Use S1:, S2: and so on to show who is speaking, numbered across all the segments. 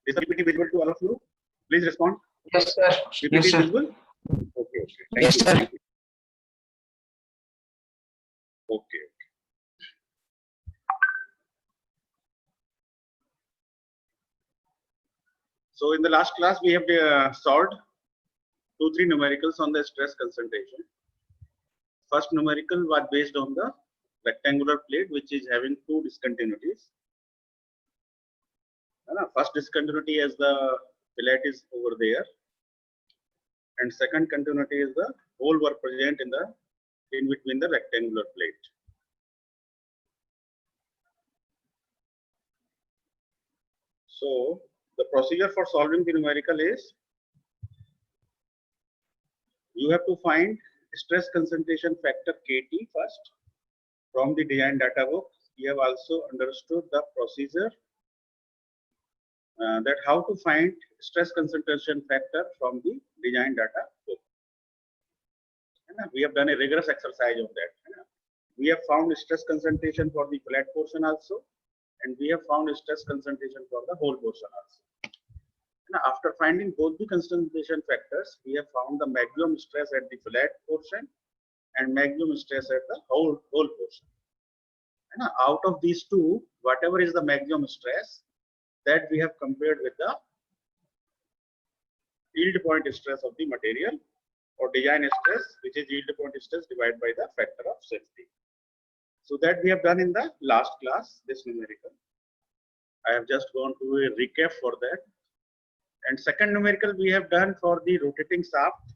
S1: Is the PPT visible to all of you? Please respond.
S2: Yes, sir.
S1: PPT
S2: Yes,
S1: is
S2: sir.
S1: visible? Okay. Thank
S2: Yes,
S1: you.
S2: sir.
S1: Thank you. Okay. So in the last class, we have solved 2-3 numericals on the stress concentration. First numerical was based on the rectangular plate, which is having 2 discontinuities. First discontinuity is the fillet is over there, and second continuity is the hole were present in between the rectangular plate. So the procedure for solving the numerical is you have to find stress concentration factor Kt first from the design data book. We have also understood the procedure that how to find stress concentration factor from the design data book. We have done a rigorous exercise on that. We have found stress concentration for the flat portion also, and we have found stress concentration for the whole portion also. After finding both the concentration factors, we have found the maximum stress at the flat portion and maximum stress at the whole portion. Out of these two, whatever is the maximum stress, that we have compared with the yield point stress of the material or design stress, which is yield point stress divided by the factor of safety. So that we have done in the last class, this numerical. I have just gone through a recap for that. And second numerical we have done for the rotating shaft.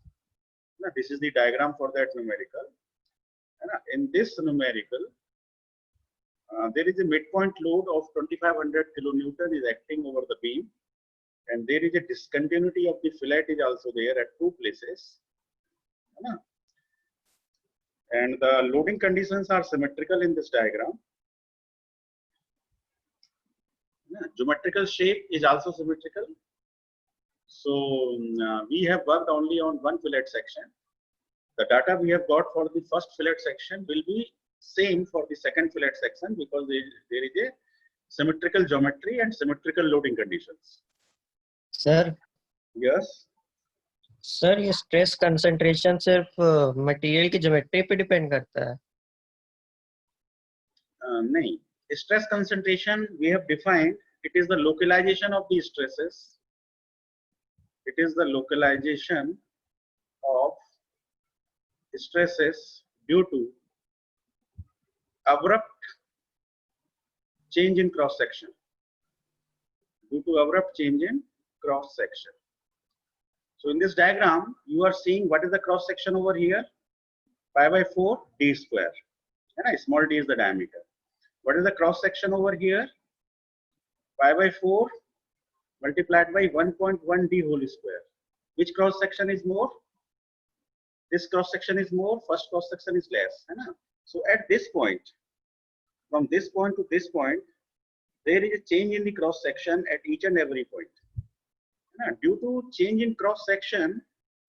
S1: This is the diagram for that numerical. In this numerical, there is a midpoint load of 2500 kilonewton is acting over the beam, and there is a discontinuity of the fillet is also there at 2 places. And the loading conditions are symmetrical in this diagram. Geometrical shape is also symmetrical. So we have worked only on one fillet section. The data we have got for the first fillet section will be same for the second fillet section because there is a symmetrical geometry and symmetrical loading conditions.
S3: Sir
S1: Yes.
S3: Sir ये stress concentration सिर्फ material की geometry पे depend करता है?
S1: नहीं, stress concentration we have defined, it is the localization of the stresses. It is the localization of stresses due to abrupt change in cross section. Due to abrupt change in cross section. So in this diagram, you are seeing what is the cross section over here? Pi by 4 d square. And small d is the diameter. What is the cross section over here? Pi by 4 multiplied by 1.1 d whole square. Which cross section is more? This cross section is more, first cross section is less. So at this point, from this point to this point, there is a change in the cross section at each and every point. Due to change in cross section,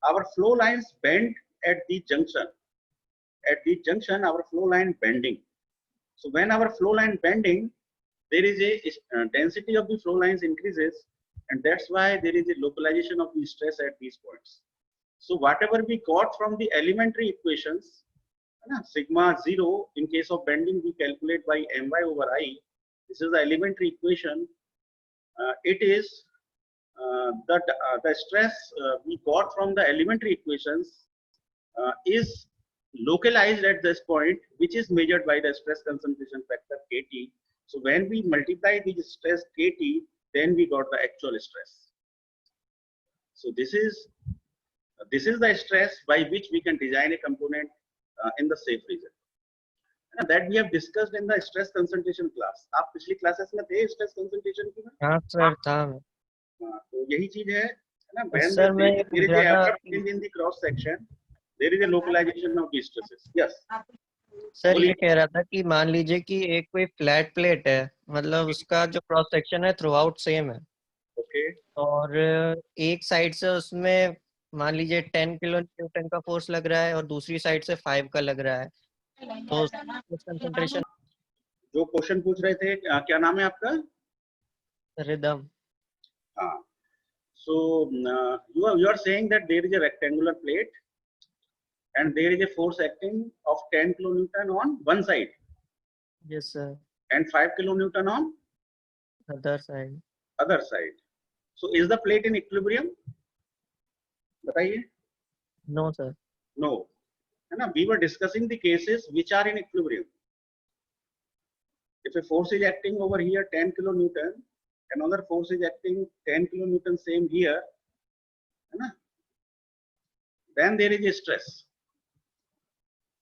S1: our flow lines bend at the junction. At the junction, our flow line bending. So when our flow line bending, there is a density of the flow lines increases, and that's why there is a localization of the stress at these points. So whatever we got from the elementary equations, sigma 0 in case of bending we calculate by my over I. This is the elementary equation. It is the stress we got from the elementary equations is localized at this point, which is measured by the stress concentration factor Kt. So when we multiply the stress Kt, then we got the actual stress. So this is the stress by which we can design a component in the safe region. That we have discussed in the stress concentration class. आप पिछली classes में थे stress concentration की में?
S3: हाँ sir था मैं।
S1: तो यही चीज है ना, when
S3: सर मैं ये
S1: there is
S3: पूछ
S1: a
S3: रहा था
S1: abrupt change in the cross section, there is a localization of the stresses. Yes.
S3: Sir ये कह रहा था कि मान लीजिए कि एक कोई फ्लैट प्लेट है, मतलब उसका जो क्रॉस सेक्शन है थ्रू आउट सेम है।
S1: ओके।
S3: और एक साइड से उसमें मान लीजिए 10 किलो न्यूटन का फोर्स लग रहा है और दूसरी साइड से 5 का लग रहा है, तो कंसंट्रेशन।
S1: जो क्वेश्चन पूछ रहे थे क्या नाम है आपका?
S3: रिदम।
S1: हाँ, So you are saying that there is a rectangular plate and there is a force acting of 10 kilonewton on one side
S3: Yes, sir.
S1: and 5 kilonewton on
S3: Other side.
S1: other side. So is the plate in equilibrium? बताइए.
S3: No, sir.
S1: No. है ना? We were discussing the cases which are in equilibrium. If a force is acting over here 10 kilonewton, another force is acting 10 kilonewton same here, है ना? Then there is a stress.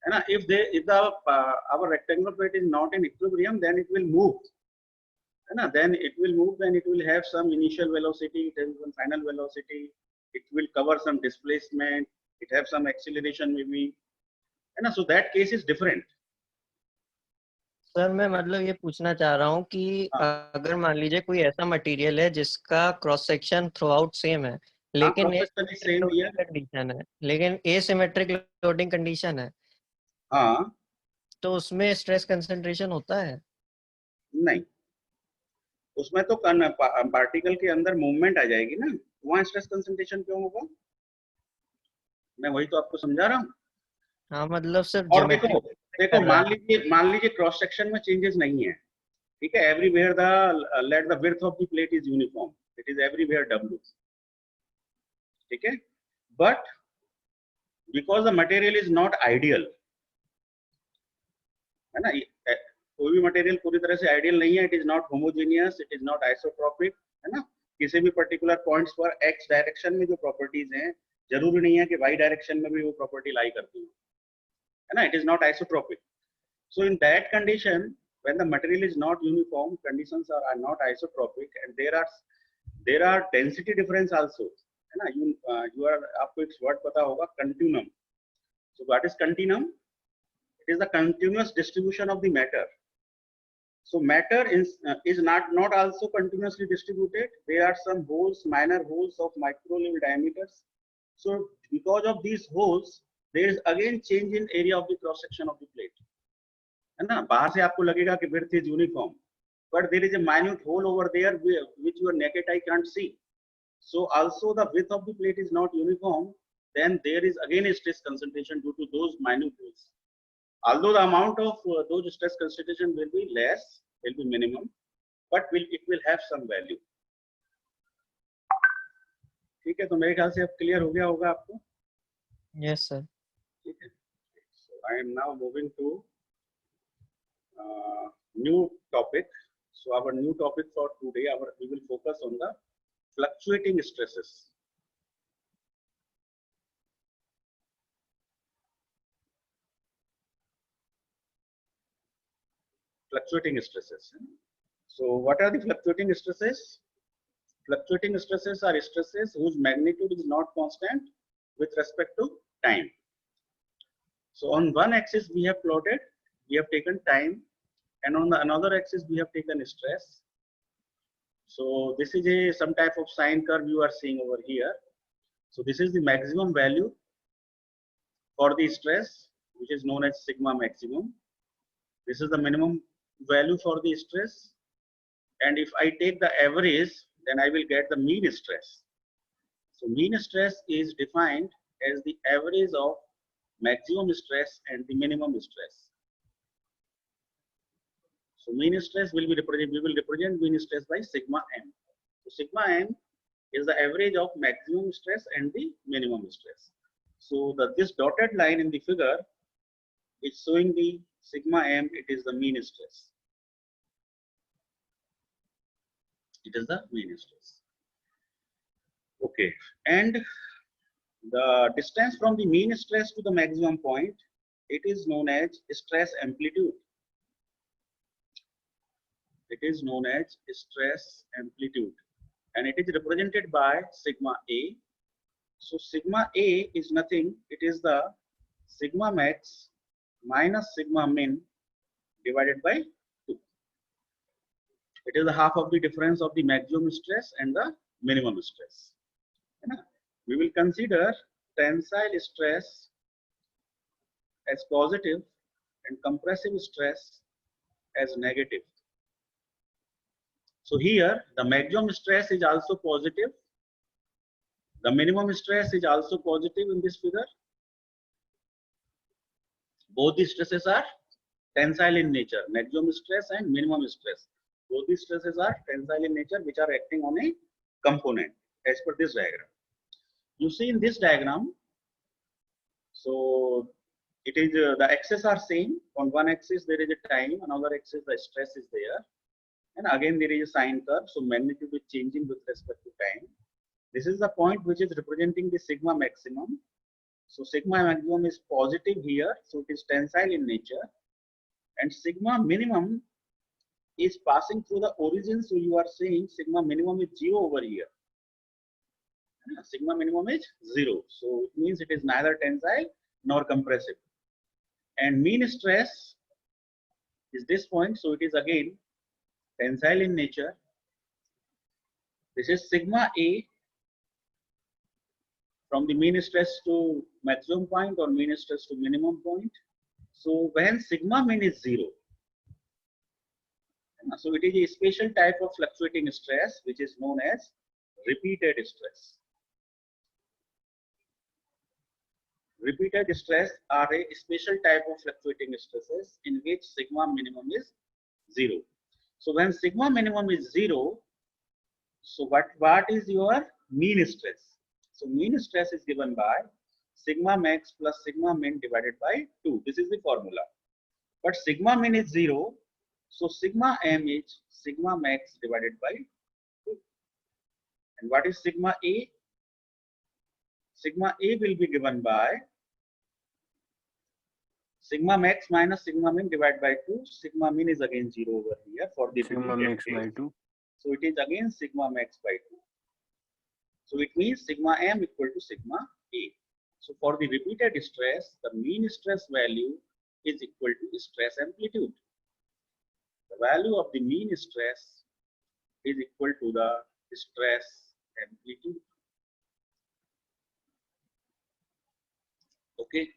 S1: है ना? If our rectangular plate is not in equilibrium, then it will move. है ना? Then it will move, then it will have some initial velocity, it has some final velocity, it will cover some displacement, it have some acceleration maybe. है ना? So that case is different.
S3: Sir मैं मतलब ये पूछना चाह रहा हूँ कि
S1: हाँ.
S3: अगर मान लीजिए कोई ऐसा मटेरियल है जिसका cross section through out same है, लेकिन
S1: cross section is same here.
S3: Condition है, लेकिन एसिमेट्रिक लोडिंग कंडीशन है,
S1: हाँ.
S3: तो उसमें स्ट्रेस कंसंट्रेशन होता है?
S1: नहीं, उसमें तो पार्टिकल के अंदर मूवमेंट आ जाएगी ना, वहां स्ट्रेस कंसंट्रेशन क्यों होगा? मैं वही तो आपको समझा रहा हूँ.
S3: हाँ मतलब सिर्फ
S1: और देखो
S3: ज्योमेट्रिक
S1: देखो मान लीजिए क्रॉस सेक्शन में चेंजेस नहीं है, ठीक है, everywhere the let the width of the plate is uniform, it is everywhere W, ठीक है, but because the material is not ideal, है ना, कोई भी मटेरियल पूरी तरह से आइडियल नहीं है, it is not homogeneous, it is not isotropic, है ना, किसी भी पर्टिकुलर पॉइंट्स पर एक्स डायरेक्शन में जो प्रॉपर्टीज हैं जरूरी नहीं है कि वाई डायरेक्शन में भी वो प्रॉपर्टी लाई करती है ना, it is not isotropic. So in that condition, when the material is not uniform, conditions are not isotropic, and there are density difference also, है ना. You are, आपको एक word पता होगा, continuum. So what is continuum? It is the continuous distribution of the matter. So matter is not also continuously distributed. There are some holes, minor holes of micro level diameters. So because of these holes, there is again change in area of the cross section of the plate. है ना, बाहर से आपको लगेगा कि width is uniform, but there is a minute hole over there which your naked eye can't see. So also the width of the plate is not uniform, then there is again a stress concentration due to those minute holes. Although the amount of those stress concentration will be less, will be minimum, but it will have some value. ठीक है, तो मेरे ख्याल से अब clear हो गया होगा आपको.
S3: Yes sir.
S1: ठीक है, so I am now moving to new topic. So our new topic for today, we will focus on the fluctuating stresses. Fluctuating stresses. So what are the fluctuating stresses? Fluctuating stresses are stresses whose magnitude is not constant with respect to time. So on one axis we have plotted, we have taken time, and on the another axis we have taken stress. So this is some type of sine curve you are seeing over here. So this is the maximum value for the stress, which is known as sigma maximum. This is the minimum value for the stress, and if I take the average, then I will get the mean stress. So mean stress is defined as the average of maximum stress and the minimum stress. So mean stress will be represented, we will represent mean stress by sigma m. So sigma m is the average of maximum stress and the minimum stress. So this dotted line in the figure is showing the sigma m, it is the mean stress. It is the mean stress. Okay, and the distance from the mean stress to the maximum point, it is known as stress amplitude. It is known as stress amplitude, and it is represented by sigma a. So sigma a is nothing, it is the sigma max minus sigma min divided by 2. It is the half of the difference of the maximum stress and the minimum stress. We will consider tensile stress as positive and compressive stress as negative. So here the maximum stress is also positive The minimum stress is also positive in this figure. Both the stresses are tensile in nature, maximum stress and minimum stress. Both the stresses are tensile in nature, which are acting on a component as per this diagram. You see in this diagram, so it is the axes are same. On one axis there is a time, another axis the stress is there, and again there is a sine curve. So magnitude is changing with respect to time. This is the point which is representing the sigma maximum. So sigma maximum is positive here, so it is tensile in nature, and sigma minimum is passing through the origin. So you are saying sigma minimum is 0 over here. Sigma minimum is 0, so it means it is neither tensile nor compressive. And mean stress is this point, so it is again tensile in nature. This is sigma A from the mean stress to maximum point or mean stress to minimum point. So when sigma min is 0, so it is a special type of fluctuating stress which is known as repeated stress. Repeated stress are a special type of fluctuating stresses in which sigma minimum is 0. So when sigma minimum is 0, so what is your mean stress? So mean stress is given by sigma max plus sigma min divided by 2. This is the formula. But sigma min is 0, so sigma m is sigma max divided by 2. And what is sigma A? Sigma A will be given by sigma max minus sigma min divided by 2. Sigma min is again 0 over here for the
S2: Sigma max by 2.
S1: So it is again sigma max by 2. So it means sigma m equal to sigma A. So for the repeated stress, the mean stress value is equal to stress amplitude. The value of the mean stress is equal to the stress amplitude. Okay.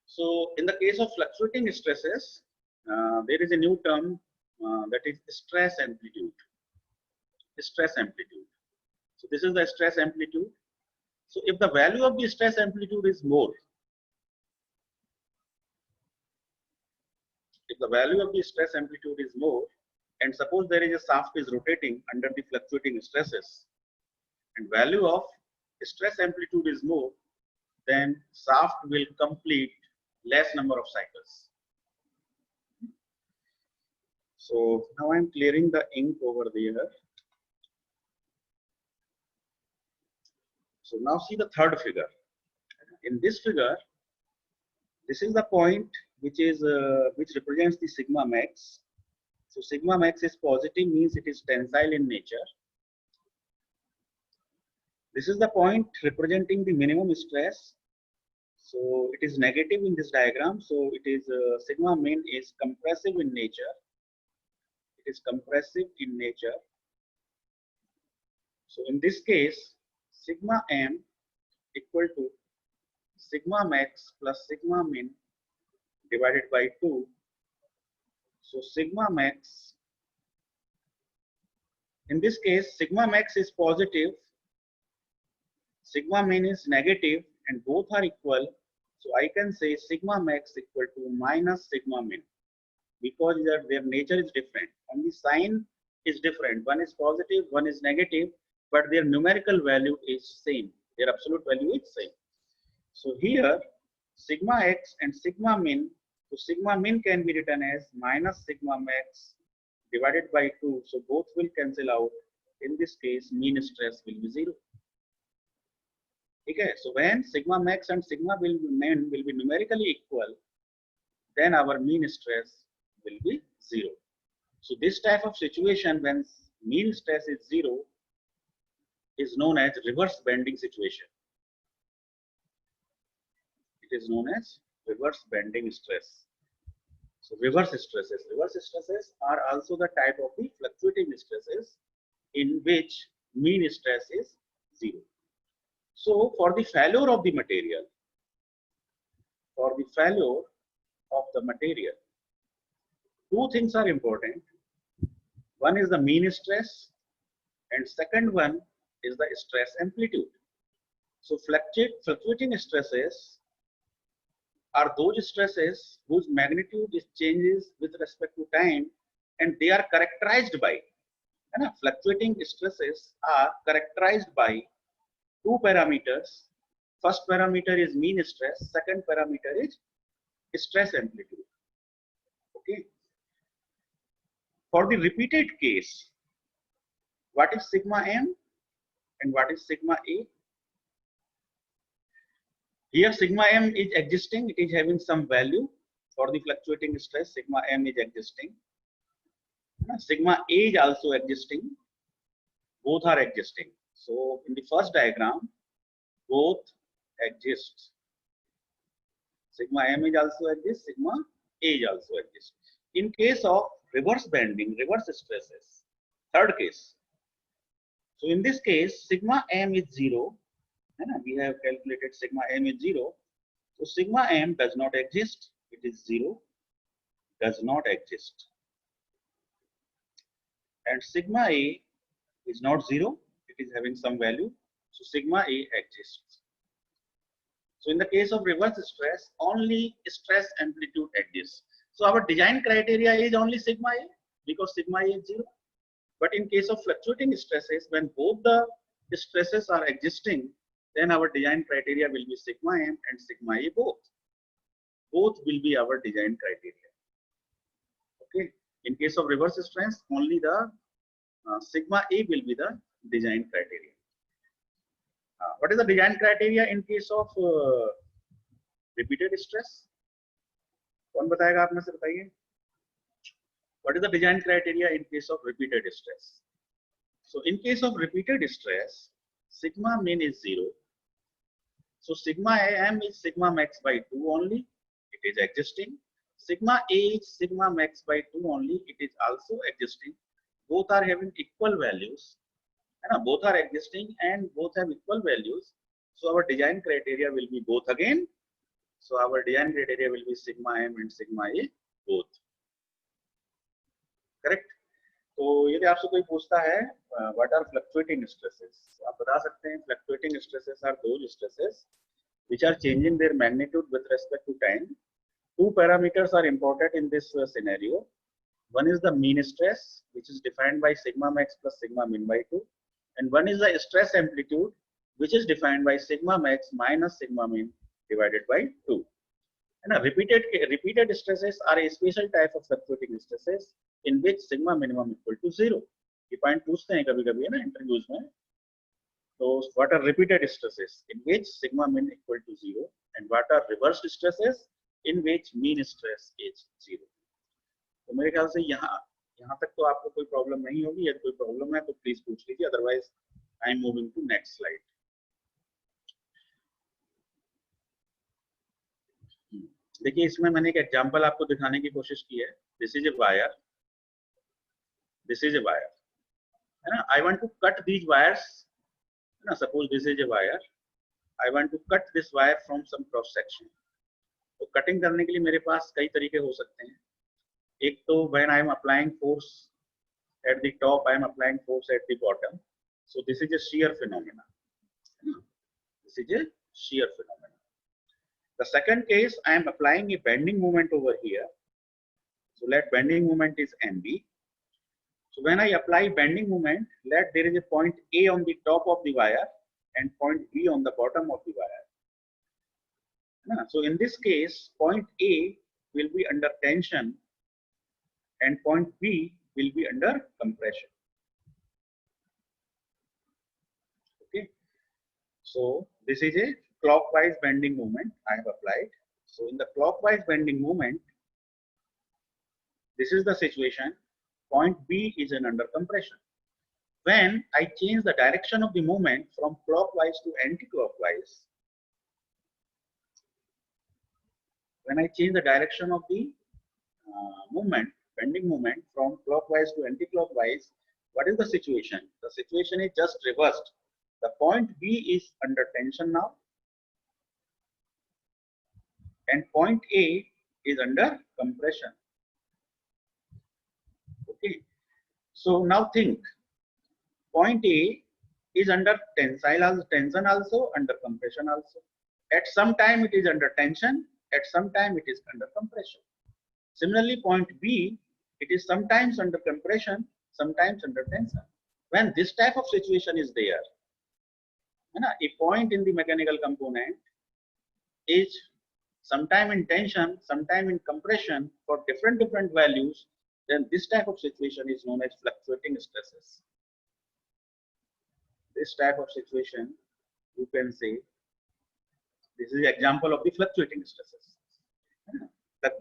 S1: So in the case of fluctuating stresses, there is a new term that is stress amplitude. Stress amplitude. So this is the stress amplitude. So if the value of the stress amplitude is more, if the value of the stress amplitude is more, and suppose there is a shaft is rotating under the fluctuating stresses, and value of stress amplitude is more, then shaft will complete less number of cycles. So now I'm clearing the ink over there. So now see the third figure. In this figure, this is the point which is which represents the sigma max. So sigma max is positive, means it is tensile in nature. This is the point representing the minimum stress. So it is negative in this diagram. So it is sigma min is compressive in nature. It is compressive in nature. So in this case, sigma m equal to sigma max plus sigma min divided by 2. So sigma max, in this case sigma max is positive, sigma min is negative, and both are equal. So I can say sigma max equal to minus sigma min, because their nature is different and the sign is different. One is positive, one is negative, but their numerical value is same. Their absolute value is same. So here sigma x and sigma min, so sigma min can be written as minus sigma max divided by 2. So both will cancel out. In this case, mean stress will be 0. Okay, so when sigma max and sigma min will be numerically equal, then our mean stress will be 0. So this type of situation when mean stress is 0 is known as reverse bending situation. It is known as reverse bending stress. So reverse stresses are also the type of the fluctuating stresses in which mean stress is 0. So for the failure of the material, two things are important. One is the mean stress and second one is the stress amplitude. So fluctuating stresses are those stresses whose magnitude is changes with respect to time, and they are characterized by, fluctuating stresses are characterized by two parameters. First parameter is mean stress, second parameter is stress amplitude. Okay. For the repeated case, what is sigma m and what is sigma a? Here sigma m is existing, it is having some value. For the fluctuating stress, sigma m is existing. Sigma a is also existing. Both are existing. So in the first diagram, both exist. Sigma m is also exists, sigma a is also exists. In case of reverse bending, reverse stresses, third case. So in this case, sigma m is 0. We have calculated sigma m is 0. So sigma m does not exist. It is 0. Does not exist. And sigma a is not 0. It is having some value. So sigma a exists. So in the case of reverse stress, only stress amplitude exists. So our design criteria is only sigma a because sigma a is 0. But in case of fluctuating stresses, when both the stresses are existing, then our design criteria will be sigma m and sigma a both. Both will be our design criteria. Okay. In case of reverse stress, only the sigma a will be the design criteria. What is the design criteria in case of repeated stress? कौन बताएगा आप में से बताइए? What is the design criteria in case of repeated stress? So in case of repeated stress, sigma min is 0. So sigma am is sigma max by 2 only. It is existing. Sigma a is sigma max by 2 only. It is also existing. Both are having equal values. Both are existing and both have equal values. So our design criteria will be both again. So our design criteria will be sigma m and sigma a both. Correct? तो यदि आपसे कोई पूछता है what are fluctuating stresses, आप बता सकते हैं fluctuating stresses are those stresses which are changing their magnitude with respect to time. Two parameters are important in this scenario. One is the mean stress, which is defined by sigma max plus sigma min by 2, and one is the stress amplitude, which is defined by sigma max minus sigma min divided by 2. And repeated stresses are a special type of fluctuating stresses in which sigma minimum equal to 0. ये point पूछते हैं कभी-कभी है ना interviews में. So what are repeated stresses in which sigma min equal to 0, and what are reversed stresses in which mean stress is 0. तो मेरे ख्याल से यहाँ तक तो आपको कोई प्रॉब्लम नहीं होगी. यदि कोई प्रॉब्लम है तो प्लीज पूछ लीजिए, otherwise I am moving to next slide. देखिए इसमें मैंने एक एग्जांपल आपको दिखाने की कोशिश की है. This is a wire, this is a wire, है ना. I want to cut these wires, है ना. Suppose this is a wire, I want to cut this wire from some cross section. तो कटिंग करने के लिए मेरे पास कई तरीके हो सकते हैं. एक तो when I am applying force at the top, I am applying force at the bottom. So this is a shear phenomena. This is a shear phenomena. The second case, I am applying a bending moment over here. So let bending moment is NB. So when I apply bending moment, let there is a point A on the top of the wire and point B on the bottom of the wire. So in this case, point A will be under tension and point B will be under compression. Okay. So this is a clockwise bending moment I have applied. So in the clockwise bending moment, this is the situation. Point B is under compression. When I change the direction of the moment from clockwise to anti-clockwise, when I change the direction of the movement, bending moment from clockwise to anti-clockwise, what is the situation? The situation is just reversed. The point B is under tension now, and point A is under compression. Okay. So now think, point A is under tension also, under compression also. At some time it is under tension, at some time it is under compression. Similarly, point B, it is sometimes under compression, sometimes under tension. When this type of situation is there, a point in the mechanical component is sometime in tension, sometime in compression for different values, then this type of situation is known as fluctuating stresses. This type of situation, you can say, this is example of the fluctuating stresses.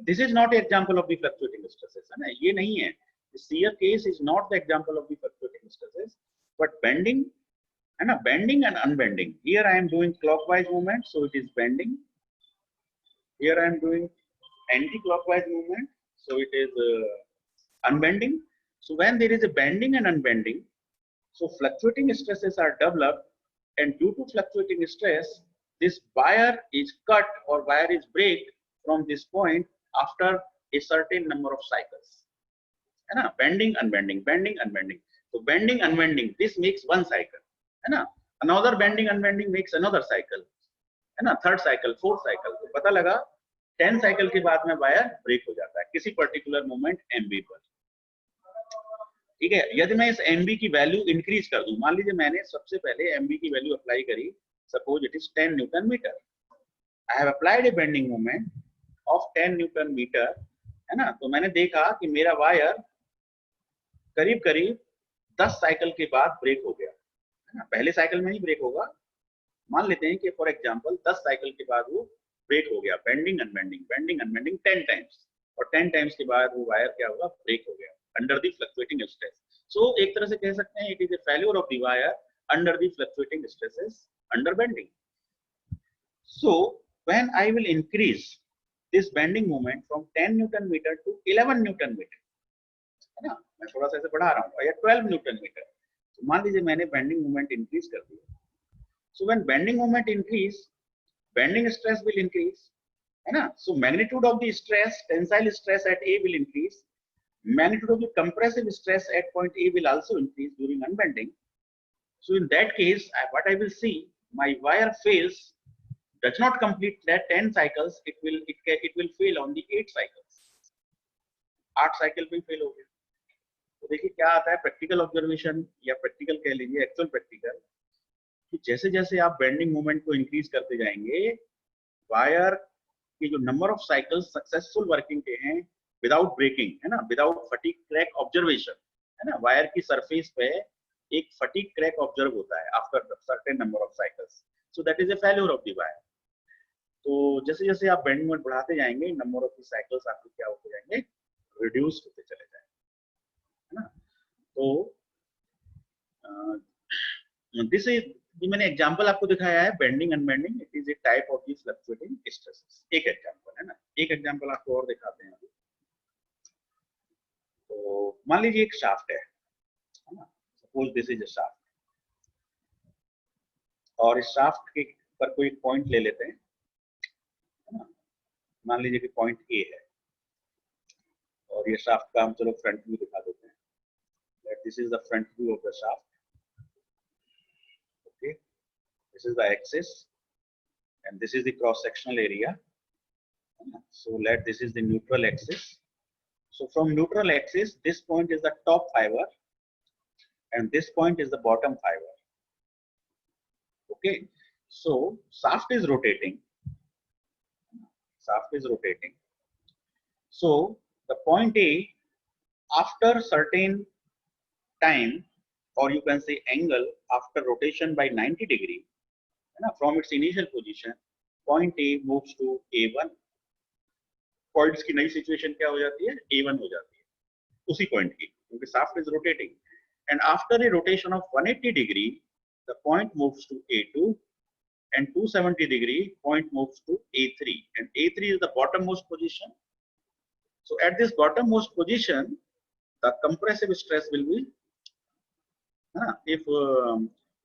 S1: This is not an example of the fluctuating stresses. ये नहीं है. The shear case is not the example of the fluctuating stresses, but bending and unbending. Here I am doing clockwise movement, so it is bending. Here I am doing anti-clockwise movement, so it is unbending. So when there is a bending and unbending, so fluctuating stresses are developed, and due to fluctuating stress, this wire is cut or wire is break from this point after a certain number of cycles. Bending, unbending, bending, unbending. So bending, unbending, this makes one cycle. Another bending, unbending makes another cycle. Third cycle, fourth cycle. तो पता लगा 10 cycle के बाद में wire break हो जाता है किसी पर्टिकुलर मोमेंट MB पर. ठीक है. यदि मैं इस MB की वैल्यू इंक्रीज कर दूं, मान लीजिए मैंने सबसे पहले MB की वैल्यू अप्लाई करी, suppose it is 10 newton metre. I have applied a bending moment of 10 newton metre, तो मैंने देखा कि मेरा वायर करीब करीब 10 साइकिल के बाद ब्रेक हो गया. पहले साइकिल में ही ब्रेक होगा. मान लेते हैं कि फॉर एग्जांपल 10 साइकिल के बाद वो ब्रेक हो गया. बेंडिंग अनबेंडिंग 10 टाइम्स, और 10 टाइम्स के बाद वो वायर क्या होगा, ब्रेक हो गया under the fluctuating stress. So एक तरह से कह सकते हैं it is a failure of the wire under the fluctuating stresses under bending. So when I will increase this bending moment from 10 newton metre to 11 newton metre, है ना, मैं थोड़ा सा ऐसे बढ़ा रहा हूँ, या 12 न्यूटन मीटर. तो मान लीजिए मैंने बेंडिंग मोमेंट इंक्रीज कर दिया. So when bending moment increase, bending stress will increase, है ना. So magnitude of the stress, tensile stress at A will increase. Magnitude of the compressive stress at point A will also increase during unbending. So in that case, what I will see, my wire fails, does not complete that 10 cycles. It will fail on the 8 cycles. 8 cycle पे fail हो गया. तो देखिए क्या आता है, practical observation या practical कह लीजिए, एक्चुअल प्रैक्टिकल, कि जैसे जैसे आप बेंडिंग मोमेंट को इंक्रीज करते जाएंगे, वायर की जो number of cycles successful working के हैं विदाउट ब्रेकिंग, है ना, विदाउट फटीग क्रैक ऑब्जर्वेशन, है ना, वायर की सरफेस पे एक फटीग क्रैक ऑब्जर्व होता है after certain number of cycles. So that is a failure of the wire. तो जैसे जैसे आप बेंडिंग मोमेंट बढ़ाते जाएंगे, नंबर ऑफ द साइकिल्स आपके क्या होते जाएंगे, रिड्यूस होते चले जाएंगे, है ना. तो दिस इज, ये मैंने एग्जांपल आपको दिखाया है, bending unbending, it is a type of the fluctuating stresses. एक एग्जांपल है ना. एक एग्जांपल आपको और दिखाते हैं अभी. तो मान लीजिए एक शाफ्ट है ना, suppose this is a shaft, और इस शाफ्ट के पर कोई पॉइंट ले लेते हैं, है ना. मान लीजिए कि पॉइंट ए है, और ये शाफ्ट का हम चलो फ्रंट व्यू दिखा देते हैं. This is the front view of the shaft. This is the axis, and this is the cross-sectional area. So this is the neutral axis. So from neutral axis, this point is the top fiber, and this point is the bottom fiber. Okay. So shaft is rotating. Shaft is rotating. So the point A, after certain time, or you can say angle, after rotation by 90 degree, from its initial position, point A moves to A1. Points की नई situation क्या हो जाती है, A1 हो जाती है उसी पॉइंट की, क्योंकि shaft is rotating. And after a rotation of 180 degree, the point moves to A2, and 270 degree point moves to A3, and A3 is the bottommost position. So at this bottommost position, the compressive stress will be, if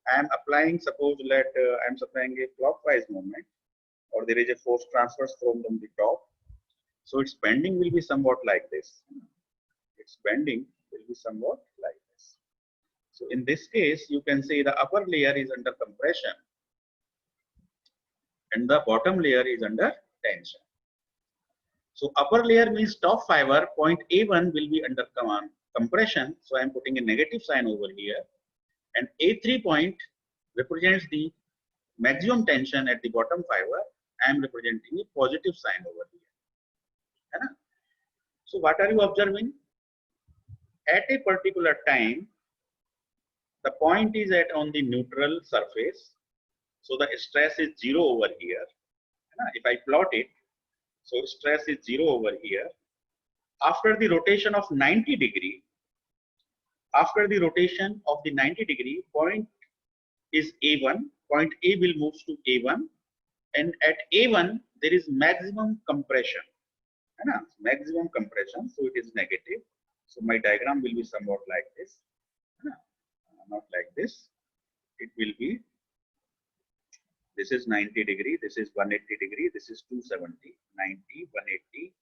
S1: I am applying, suppose let I am supplying a clockwise movement, or there is a force transverse from the top, so its bending will be somewhat like this. Its bending will be somewhat like this. So in this case, you can say the upper layer is under compression and the bottom layer is under tension. So upper layer means top fiber, point A1 will be under compression. So I am putting a negative sign over here. And A3 point represents the maximum tension at the bottom fiber. I am representing a positive sign over here. So what are you observing? At a particular time, the point is at on the neutral surface. So the stress is 0 over here. If I plot it, so stress is 0 over here. After the rotation of 90 degree, point is A1. Point A will move to A1, and at A1 there is maximum compression. Maximum compression, so it is negative. So my diagram will be somewhat like this. Not like this. It will be. This is 90 degree. This is 180 degree. This is 270, 90, 180,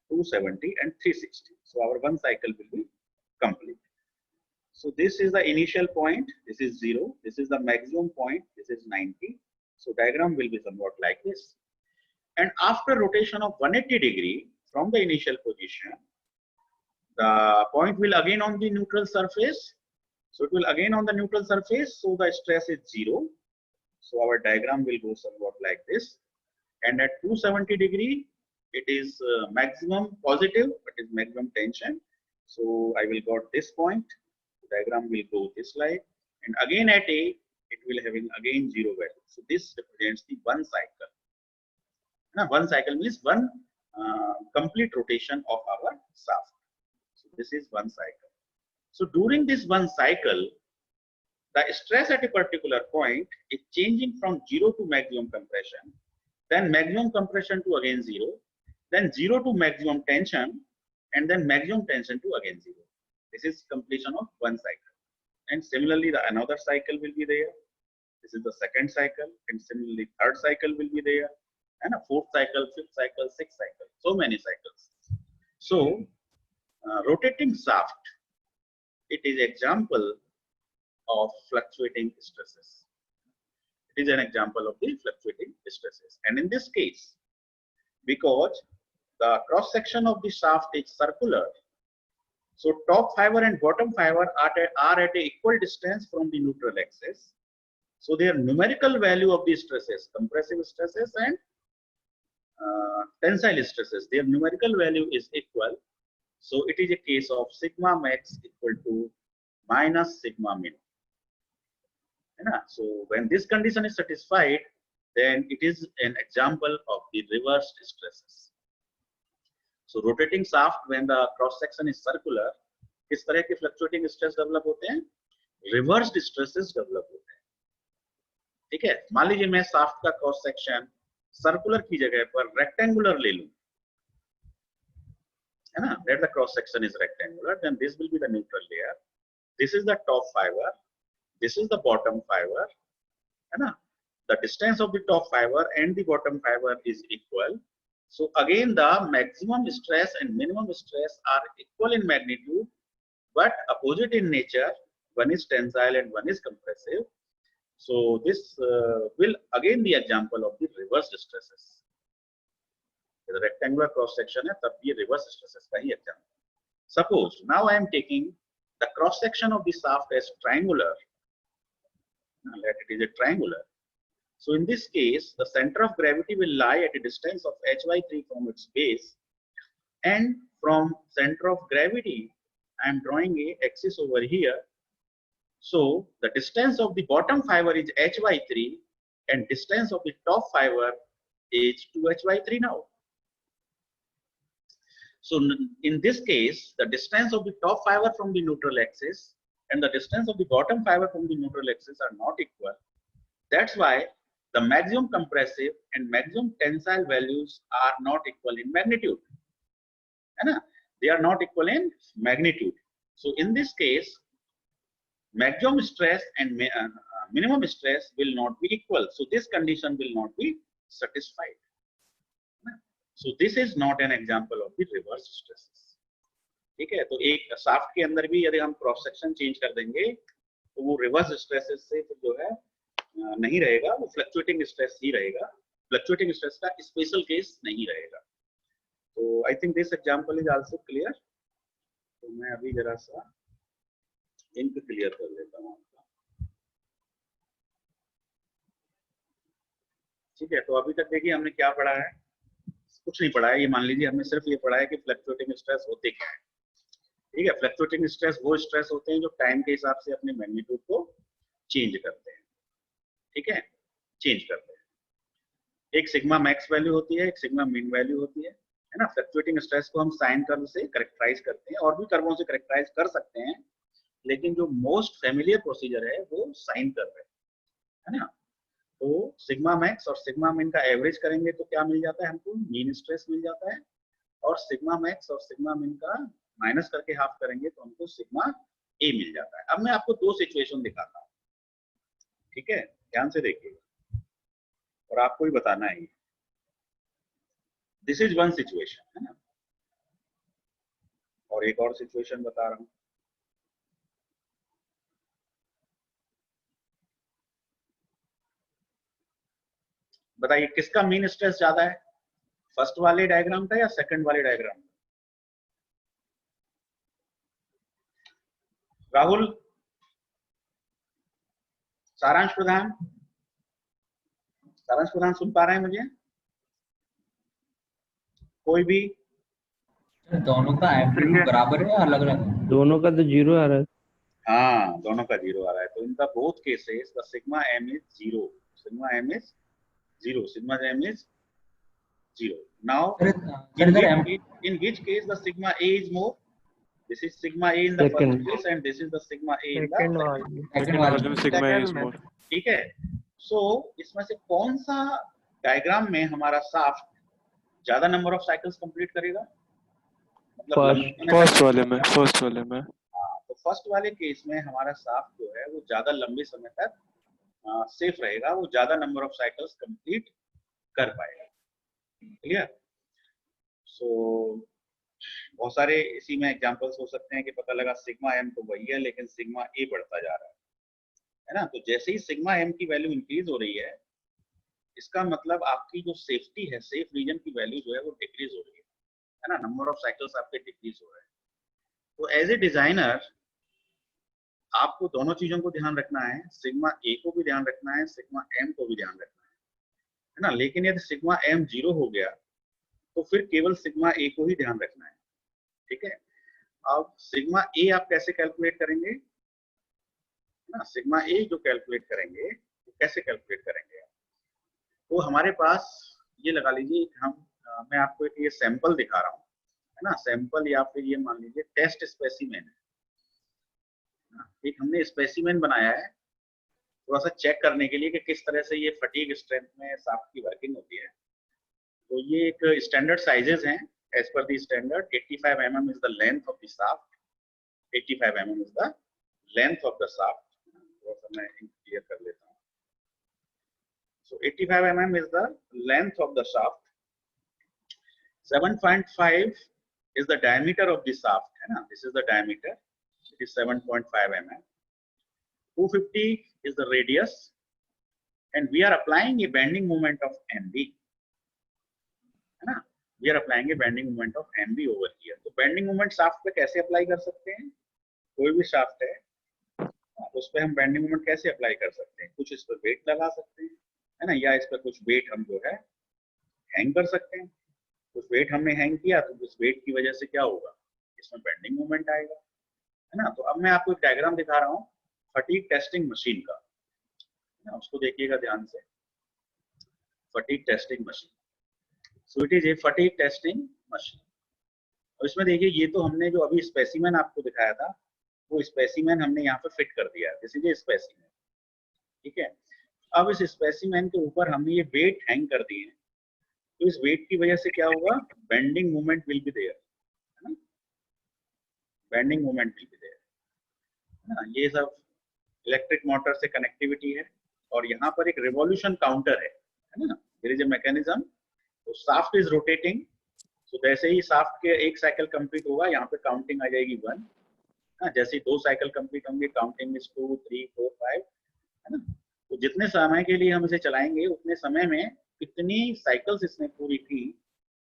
S1: 270, and 360. So our one cycle will be complete. So this is the initial point. This is 0. This is the maximum point. This is 90. So diagram will be somewhat like this. And after rotation of 180 degree from the initial position, the point will again on the neutral surface. So it will again on the neutral surface. So the stress is 0. So our diagram will go somewhat like this. And at 270 degree, it is maximum positive, but is maximum tension. So I will got this point. The diagram will go this like. And again at A, it will having again 0 value. So this represents the one cycle. Now, one cycle means one complete rotation of our shaft. So this is one cycle. So during this one cycle, the stress at a particular point is changing from 0 to maximum compression, then maximum compression to again 0, then 0 to maximum tension, and then maximum tension to again 0. This is completion of one cycle. And similarly, the another cycle will be there. This is the second cycle, and similarly, third cycle will be there, and a fourth cycle, fifth cycle, sixth cycle. So many cycles. So, rotating shaft, it is example of fluctuating stresses. It is an example of the fluctuating stresses. And in this case, because the cross section of the shaft is circular, so top fiber and bottom fiber are at an equal distance from the neutral axis. So their numerical value of these stresses, compressive stresses and tensile stresses, their numerical value is equal. So it is a case of sigma max equal to minus sigma min. So when this condition is satisfied, then it is an example of the reversed stresses. So rotating shaft, when the cross section is circular, किस तरह के fluctuating stress develop होते हैं? Reversed stresses develop होते हैं. ठीक है? मान लीजिए मैं shaft का cross section circular की जगह पर rectangular ले लूं, है ना? That the cross section is rectangular, then this will be the neutral layer. This is the top fiber. This is the bottom fiber. है ना? The distance of the top fiber and the bottom fiber is equal. So again, the maximum stress and minimum stress are equal in magnitude, but opposite in nature. One is tensile and one is compressive. So this will again be example of the reverse stresses. The rectangular cross section है, तब ये reverse stresses का ही example. Suppose now I am taking the cross section of the shaft as triangular. Let it is a triangular. So in this case, the center of gravity will lie at a distance of hy3 from its base, and from center of gravity, I am drawing a axis over here. So the distance of the bottom fiber is hy3, and distance of the top fiber is 2hy3 now. So in this case, the distance of the top fiber from the neutral axis and the distance of the bottom fiber from the neutral axis are not equal. That's why the maximum compressive and maximum tensile values are not equal in magnitude. They are not equal in magnitude. So in this case, maximum stress and minimum stress will not be equal. So this condition will not be satisfied. So this is not an example of the reverse stresses. ठीक है, तो एक shaft के अंदर भी यदि हम cross section change कर देंगे तो वो रिवर्स स्ट्रेसेस से फिर जो है नहीं रहेगा, वो फ्लक्चुएटिंग स्ट्रेस ही रहेगा, फ्लक्चुएटिंग स्ट्रेस का स्पेशल केस नहीं रहेगा। तो I think this example is also clear. तो मैं अभी जरा सा इनको क्लियर कर लेता हूँ आपका। ठीक है, तो अभी तक देखिए हमने क्या पढ़ा है, कुछ नहीं पढ़ा है। ये मान लीजिए हमने सिर्फ ये पढ़ा है कि फ्लक्चुएटिंग स्ट्रेस होते क्या है। ठीक है, फ्लक्चुएटिंग स्ट्रेस वो स्ट्रेस होते हैं जो टाइम के हिसाब से अपने मैग्नीट्यूड को चेंज करते हैं। ठीक है, चेंज करते हैं। एक सिग्मा मैक्स वैल्यू होती है, एक सिग्मा मीन वैल्यू होती है ना। फ्लक्चुएटिंग स्ट्रेस को हम साइन कर्व से करेक्टराइज करते हैं, और भी कर्वों से करेक्टराइज कर सकते हैं, लेकिन जो मोस्ट फेमिलियर प्रोसीजर है वो साइन कर्व है ना। तो सिग्मा मैक्स और सिग्मा मिन का एवरेज करेंगे तो क्या मिल जाता है हमको, मीन स्ट्रेस मिल जाता है। और सिग्मा मैक्स और सिग्मा मिन का माइनस करके हाफ करेंगे तो हमको सिग्मा ए मिल जाता है। अब मैं आपको दो सिचुएशन दिखाता हूँ, ठीक है, ध्यान से देखिएगा और आपको ही बताना है। दिस इज वन सिचुएशन है ना, और एक और सिचुएशन बता रहा हूं। बताइए किसका मीन स्ट्रेस ज्यादा है, फर्स्ट वाले डायग्राम का या सेकंड वाले डायग्राम का? राहुल, सारांश प्रधान, सारांश प्रधान सुन पा रहे हैं मुझे? कोई भी?
S2: दोनों का एम्पलीट्यूड बराबर है या अलग अलग?
S4: दोनों का तो जीरो आ रहा है।
S1: हाँ, दोनों का जीरो आ रहा है। तो इनका both cases the sigma M is zero, sigma M is zero, sigma M is zero. Now in which case the sigma a is more? This is sigma a in the
S4: Second.
S1: first case and this is the sigma a in the
S3: second
S1: second.
S3: वाली
S2: second वाले में
S5: sigma is
S3: Second
S5: मोर।
S1: ठीक है, सो इसमें से कौन सा diagram में हमारा शाफ्ट ज्यादा नंबर ऑफ साइकिल्स कंप्लीट करेगा? मतलब
S5: फर्स्ट वाले में, फर्स्ट वाले में।
S1: हाँ, तो फर्स्ट वाले केस में हमारा शाफ्ट जो है वो ज्यादा लंबे समय तक सेफ रहेगा, वो ज्यादा नंबर ऑफ साइकिल्स कंप्लीट कर पाएगा। क्लियर? सो बहुत सारे इसी में एग्जांपल्स हो सकते हैं कि पता लगा सिग्मा एम तो वही है लेकिन सिग्मा ए बढ़ता जा रहा है ना। तो जैसे ही सिग्मा एम की वैल्यू इंक्रीज हो रही है, इसका मतलब आपकी जो सेफ्टी है, सेफ रीजन की वैल्यू जो है वो डिक्रीज हो रही है ना, नंबर ऑफ साइकिल्स आपके डिक्रीज हो रहे हैं। तो एज ए डिजाइनर आपको दोनों चीजों को ध्यान रखना है, सिग्मा ए को भी ध्यान रखना है, सिग्मा एम को भी ध्यान रखना है ना। लेकिन यदि सिग्मा एम जीरो हो गया तो फिर केवल सिग्मा ए को ही ध्यान रखना है। ठीक है, अब सिग्मा ए आप कैसे कैलकुलेट करेंगे ना, सिग्मा ए जो कैलकुलेट करेंगे तो कैसे कैलकुलेट करेंगे? तो हमारे पास ये लगा लीजिए मैं आपको ये सैंपल दिखा रहा हूँ है ना, सैंपल या फिर ये मान लीजिए टेस्ट स्पेसिमेन है। एक हमने स्पेसिमेन बनाया है थोड़ा सा चेक करने के लिए कि किस तरह से ये फटीग स्ट्रेंथ में शाफ्ट की वर्किंग होती है। तो ये एक स्टैंडर्ड साइजेस हैं as per the standard. 85 mm is the length of the shaft, 85 mm is the length of the shaft. थोड़ा सा मैं क्लियर कर लेता हूँ। So 85 mm is the length of the shaft. 7.5 is the diameter of the shaft. है ना? This is the diameter. It is 7.5 mm. 250 is the radius, and we are applying a bending moment of MB. है ना? We are applying a bending moment of MB over here. तो bending moment shaft पे कैसे apply कर सकते हैं? कोई भी शाफ्ट है उस पे हम बेंडिंग मोमेंट कैसे अप्लाई कर सकते हैं? कुछ इस पर वेट लगा सकते हैं है ना, या इस पर कुछ वेट हम जो है हैंग कर सकते हैं। कुछ वेट हमने हैंग किया तो उस वेट की वजह से क्या होगा, इसमें बेंडिंग मोमेंट आएगा है ना। तो अब मैं आपको एक डायग्राम दिखा रहा हूँ फटीग टेस्टिंग मशीन का, है ना, उसको देखिएगा ध्यान से। Fatigue testing machine, so it is A fatigue testing machine. और इसमें देखिए ये तो हमने जो अभी स्पेसिमेन आपको दिखाया था वो स्पेसिमेन हमने यहाँ पे फिट कर दिया है, दिस इज ए स्पेसिमेन। ठीक है, अब इस स्पेसिमेन के ऊपर हमने ये वेट हैंग कर दिए हैं, तो इस वेट की वजह से क्या होगा, bending moment will be there है ना, bending moment will be there है ना। ये सब इलेक्ट्रिक मोटर से कनेक्टिविटी है और यहाँ पर एक रिवॉल्यूशन काउंटर है ना, देयर इज अ मैकेनिज्म। तो शाफ्ट इज रोटेटिंग, तो जैसे ही शाफ्ट के एक साइकिल कंप्लीट होगा यहाँ पे काउंटिंग आ जाएगी 1, ना, जैसे 2 साइकिल कंप्लीट होंगे, काउंटिंग इज 2 3 4 5, है ना। तो जितने समय के लिए हम इसे चलाएंगे उतने समय में कितनी साइकिल्स इसने पूरी की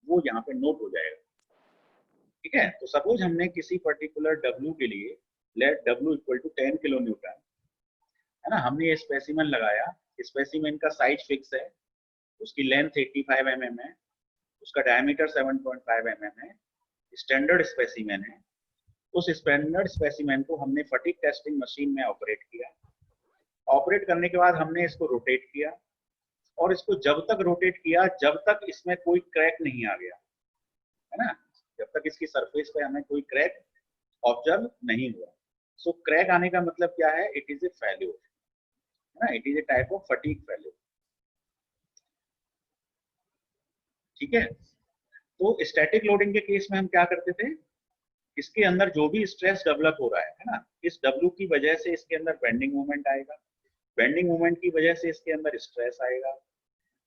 S1: वो यहाँ पे नोट हो जाएगा। ठीक है, तो सपोज हमने किसी पर्टिकुलर W के लिए let W equal to 10 kilo newton, है ना, हमने ये स्पेसिमेन लगाया। स्पेसिमेन का साइज फिक्स है, उसकी लेंथ 85 mm है, उसका डायमीटर 7.5 mm है, स्टैंडर्ड स्पेसिमेन है। उस स्टैंडर्ड स्पेसिमेन को हमने फटीग टेस्टिंग मशीन में ऑपरेट किया। ऑपरेट करने के बाद हमने इसको रोटेट किया, और इसको जब तक रोटेट किया जब तक इसमें कोई क्रैक नहीं आ गया, है ना, जब तक इसकी सरफेस पे हमें कोई क्रैक ऑब्जर्व नहीं हुआ। सो क्रैक आने का मतलब क्या है, इट इज ए फेल्योर, है ना, it is a type of fatigue failure. ठीक है, तो स्टैटिक लोडिंग के केस में हम क्या करते थे, इसके अंदर जो भी स्ट्रेस डेवलप हो रहा है ना, इस W की वजह से इसके अंदर बेंडिंग मोमेंट आएगा, बेंडिंग मोमेंट की वजह से इसके अंदर स्ट्रेस आएगा।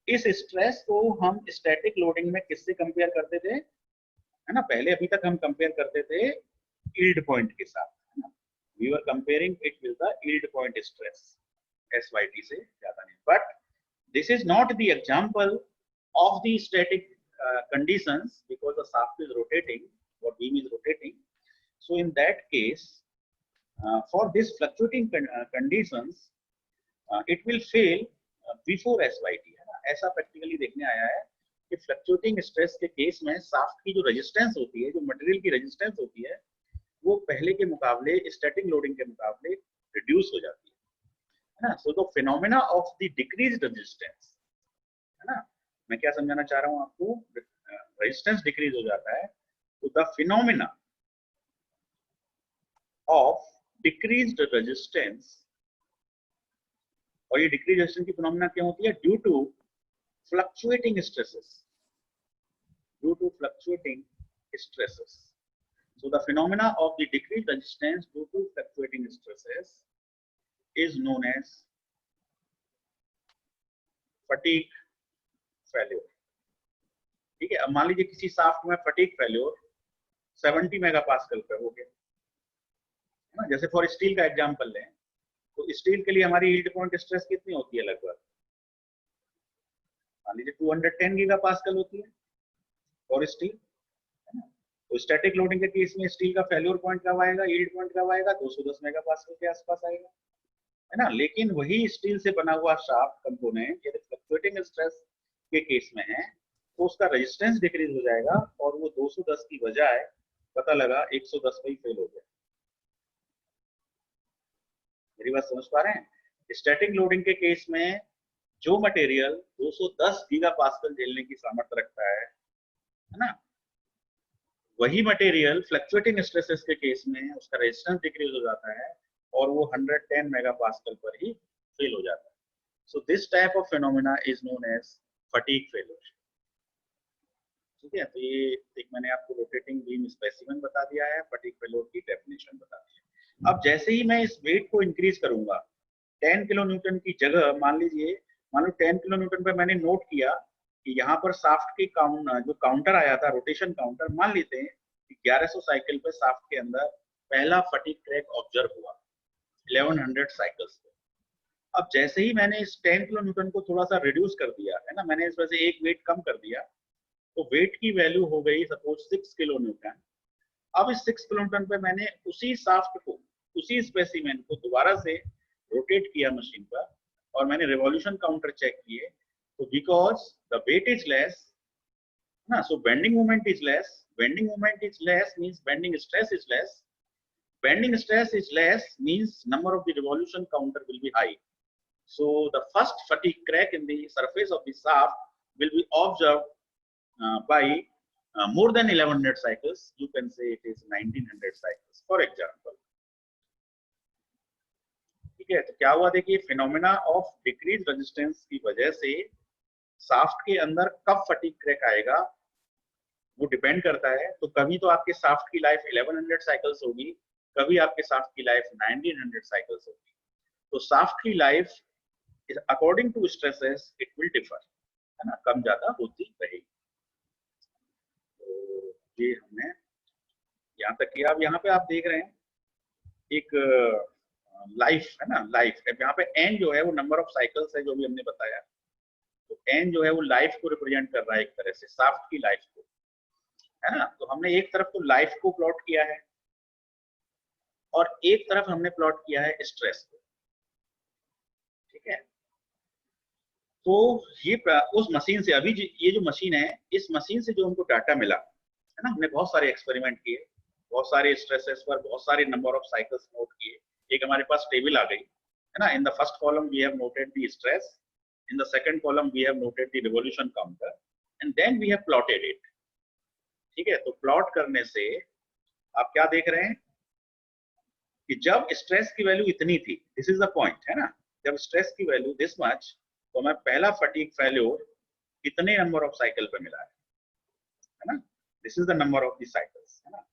S1: इस स्ट्रेस को हम स्टैटिक लोडिंग में किससे कंपेयर करते थे, है ना, पहले अभी तक हम कंपेयर करते थे यील्ड पॉइंट के साथ, है ना, we were comparing it with the yield point stress, SYT से ज्यादा नहीं। But this is not the example of the static conditions because the shaft is rotating or beam is rotating. So in that case, for this fluctuating conditions, it will fail before SYT, है ना। ऐसा practically देखने आया है कि fluctuating stress के case में shaft की जो रेजिस्टेंस होती है, जो मटेरियल की रेजिस्टेंस होती है, वो पहले के मुकाबले स्टैटिक लोडिंग के मुकाबले रिड्यूस हो जाती है ना। So the phenomena of the decreased resistance, है ना, मैं क्या समझाना चाह रहा हूं आपको, रेजिस्टेंस डिक्रीज हो जाता है, तो the phenomena of decreased resistance, और ये डिक्रीज रेजिस्टेंस की फिनोमेना क्या होती है, due to fluctuating stresses, due to fluctuating stresses. So the phenomena of the decreased resistance due to fluctuating stresses is known as fatigue failure. ठीक है, अब मान लीजिए किसी शाफ्ट में फटीग फेल्योर 70 मेगापास्कल पे हो गया, है ना। जैसे फॉर स्टील का एग्जांपल लें, तो स्टील के लिए हमारी यील्ड पॉइंट स्ट्रेस कितनी होती है, लगभग मान लीजिए 210 गीगापास्कल होती है फॉर स्टील, है ना। तो स्टैटिक लोडिंग के केस में स्टील का फेल्योर पॉइंट कब आएगा, यील्ड पॉइंट कब आएगा, 210 मेगापास्कल के आसपास आएगा, है ना। लेकिन वही स्टील से बना हुआ शाफ्ट कंपोनेंट यदि फ्लक्चुएटिंग स्ट्रेस के केस में है तो उसका रेजिस्टेंस डिक्रीज हो जाएगा, और वो 210 की बजाय पता लगा 110 पे ही फेल हो गया। मेरी बात समझ पा रहे हैं? स्टैटिक लोडिंग के केस में जो मटेरियल 210 गीगापास्कल झेलने की सामर्थ्य रखता है ना, वही मटेरियल फ्लक्चुएटिंग स्ट्रेसेस के केस में उसका रेजिस्टेंस डिक्रीज हो जाता है और वो 110 मेगापास्कल पर ही फेल हो जाता है। So this type of phenomena is known as fatigue failure. ठीक है, तो ये एक मैंने आपको रोटेटिंग बीम स्पेसिमेन बता दिया है, फटीग फेलियर की डेफिनेशन बता दी है। अब जैसे ही मैं इस वेट को इंक्रीज करूंगा, 10 किलो न्यूटन की जगह मान लो 10 किलो न्यूटन पे मैंने नोट किया कि यहाँ पर शाफ्ट के जो काउंटर आया था, रोटेशन काउंटर, मान लेते हैं कि 1100 साइकिल पे शाफ्ट के अंदर पहला फटीग क्रैक ऑब्जर्व हुआ 1100 साइकिल्स पे। अब जैसे ही मैंने इस 10 किलो न्यूटन को थोड़ा सा रिड्यूस कर दिया, है ना, मैंने इस वजह से एक वेट कम कर दिया, तो वेट की वैल्यू हो गई सपोज 6 किलो न्यूटन। अब इस 6 किलो न्यूटन पे मैंने उसी शाफ्ट को, उसी स्पेसिमेन को दोबारा से रोटेट किया मशीन पर, और मैंने रिवॉल्यूशन काउंटर चेक किए, तो because the weight is less ना, so bending moment is less, bending moment is less means bending stress is less, bending stress is less means number of the revolution counter will be high, so the first fatigue crack in the surface of the shaft will be observed by more than 1100 cycles. You can say it is 1900 cycles for example. ठीक है, तो क्या हुआ, देखिए phenomena of decrease resistance की वजह से shaft के अंदर कब फटीग क्रैक आएगा वो डिपेंड करता है। तो कभी तो आपके शाफ्ट की लाइफ 1100 साइकिल्स होगी, कभी आपके शाफ्ट की लाइफ 1900 साइकिल्स होगी। तो शाफ्ट की life according to stresses it will differ, है ना, कम ज्यादा होती रहेगी। तो ये हमने यहाँ तक किया। अब यहाँ पे आप देख रहे हैं एक लाइफ है ना, लाइफ यहाँ पे एन जो है वो नंबर ऑफ साइकिल्स है जो भी हमने बताया, तो एन जो है वो लाइफ को रिप्रेजेंट कर रहा है एक तरह से, शाफ्ट की लाइफ को, है ना। तो हमने एक तरफ तो लाइफ को प्लॉट किया है और एक तरफ हमने प्लॉट किया है स्ट्रेस को, ठीक है। तो ये उस मशीन से, अभी ये जो मशीन है, इस मशीन से जो हमको डाटा मिला है ना, हमने बहुत सारे एक्सपेरिमेंट किए, बहुत सारे स्ट्रेसेस पर बहुत सारे नंबर ऑफ साइकिल्स नोट किए, एक हमारे पास टेबल आ गई है ना। In the first column we have noted the stress, in the second column we have noted the revolution counter and then we have plotted it, ठीक है। तो प्लॉट करने से आप क्या देख रहे हैं कि जब स्ट्रेस की वैल्यू इतनी थी, दिस इज द पॉइंट, है ना, जब स्ट्रेस की वैल्यू दिस मच, तो हमें पहला फटीग फेल्योर कितने नंबर ऑफ साइकिल पे मिला है ना, this is the number of the cycles, है ना,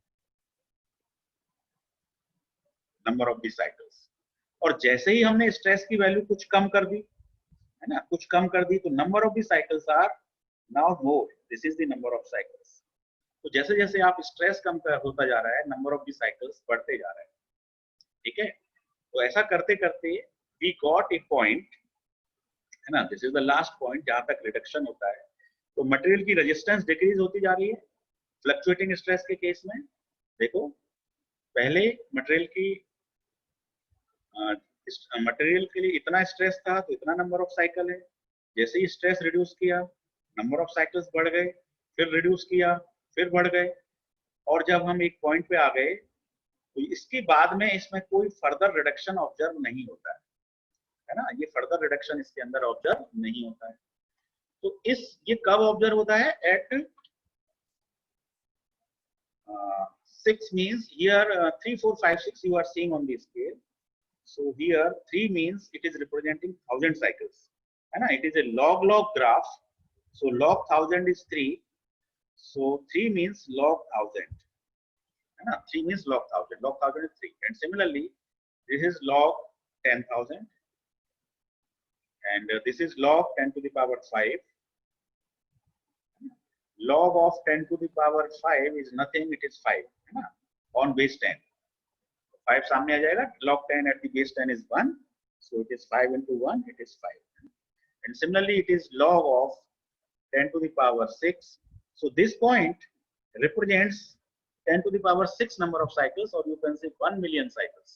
S1: नंबर ऑफ द साइकिल्स। और जैसे ही हमने स्ट्रेस की वैल्यू कुछ कम कर दी, है ना, कुछ कम कर दी, तो number of the cycles are now more, this is the number of cycles. तो जैसे जैसे आप स्ट्रेस कम होता जा रहा है, नंबर ऑफ द साइकिल्स बढ़ते जा रहे हैं, ठीक है। तो ऐसा करते करते वी गॉट ए पॉइंट, है ना, this is the last point जहां तक रिडक्शन होता है। तो मटेरियल की रेजिस्टेंस डिक्रीज होती जा रही है फ्लक्चुएटिंग स्ट्रेस के केस में। देखो, पहले मटेरियल के लिए इतना स्ट्रेस था तो इतना नंबर ऑफ साइकिल है, जैसे ही स्ट्रेस रिड्यूस किया नंबर ऑफ साइकिल्स बढ़ गए, फिर रिड्यूस किया फिर बढ़ गए, और जब हम एक पॉइंट पे आ गए तो इसके बाद में इसमें कोई फर्दर रिडक्शन ऑब्जर्व नहीं होता है ना, ये फर्दर रिडक्शन इसके अंदर ऑब्जर्व नहीं होता है। तो ये कब ऑब्जर्व होता है? At 6 means here 3 4 5 6 you are seeing on the scale. So here 3 means it is representing 1000 cycles, है ना, it is a log graph, so log 1000 is 3, so 3 means log 1000, है ना, 3 means log 1000 is 3, and similarly this is log 10,000 and this is log 10 to the power 5. Log of 10 to the power 5 is nothing, it is 5, है ना, on base 10, 5 सामने आ जाएगा, log 10 at the base 10 is 1, so it is 5 into 1, it is 5, and similarly it is log of 10 to the power 6, so this point represents 10 to the power 6 number of cycles, or you can say 1 million cycles.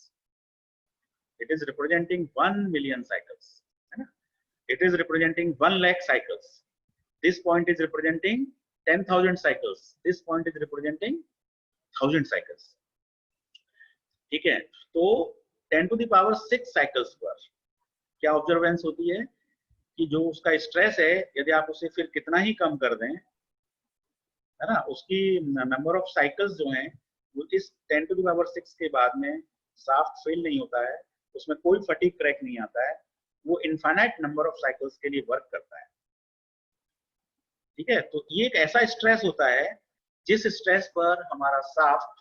S1: It is representing 1 million cycles, है ना, it is representing 1 lakh cycles. This point is representing 10,000 cycles. This point is representing 1000 cycles. ठीक है, तो 10 to the power 6 cycles पर क्या observance होती है कि जो उसका स्ट्रेस है, यदि आप उसे फिर कितना ही कम कर दें, है ना, उसकी नंबर ऑफ साइकिल्स जो हैं वो इस 10 to the power 6 के बाद में साफ्ट फेल नहीं होता है, उसमें कोई फटीग क्रैक नहीं आता है, वो इनफाइनाइट नंबर ऑफ साइकिल्स के लिए वर्क करता है, ठीक है। तो ये एक ऐसा स्ट्रेस होता है जिस स्ट्रेस पर हमारा shaft